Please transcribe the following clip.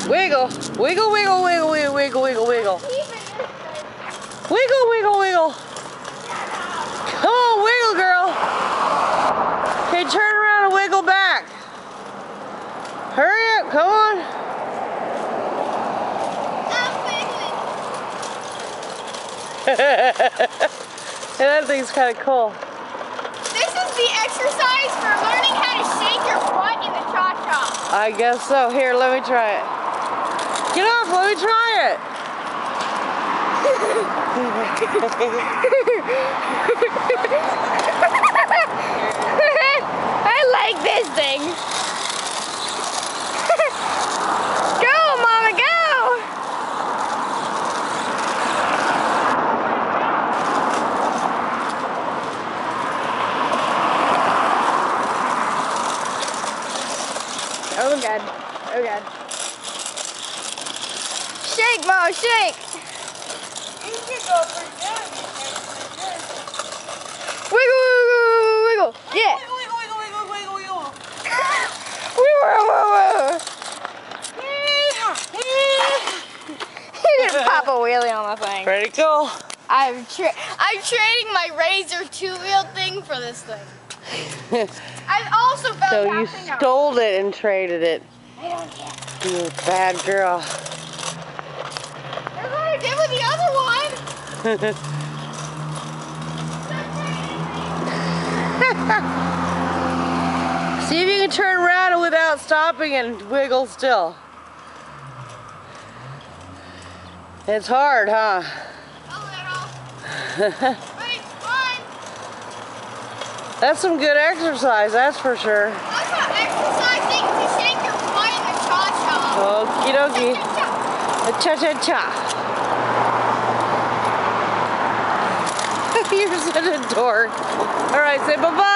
Wiggle, wiggle, wiggle, wiggle, wiggle, wiggle, wiggle, wiggle. Wiggle, wiggle, wiggle. Come on, wiggle, girl. Okay, turn around and wiggle back. Hurry up, come on. That thing's kind of cool. This is the exercise for learning how to shake your butt in the cha-cha. I guess so. Here, let me try it. Get off, let me try it. I like this thing. Go, Mama, go! Oh God, oh God. Shake, Mo, shake! You can go pretty good. Wiggle, wiggle, wiggle, wiggle. Yeah. Wiggle, wiggle, wiggle, wiggle, wiggle. He didn't pop a wheelie on the thing. Pretty cool. I'm trading my Razor 2-wheel thing for this thing. I also found So you something else. stole it and traded it. I don't care. You bad girl. That's what I did with the other one. See if you can turn around without stopping and wiggle still. It's hard, huh? A little. But it's fun. That's some good exercise, that's for sure. That's not exercising to shake your butt in the cha-cha. Okie dokie. Cha-cha-cha. You're such a dork. All right, say bye-bye.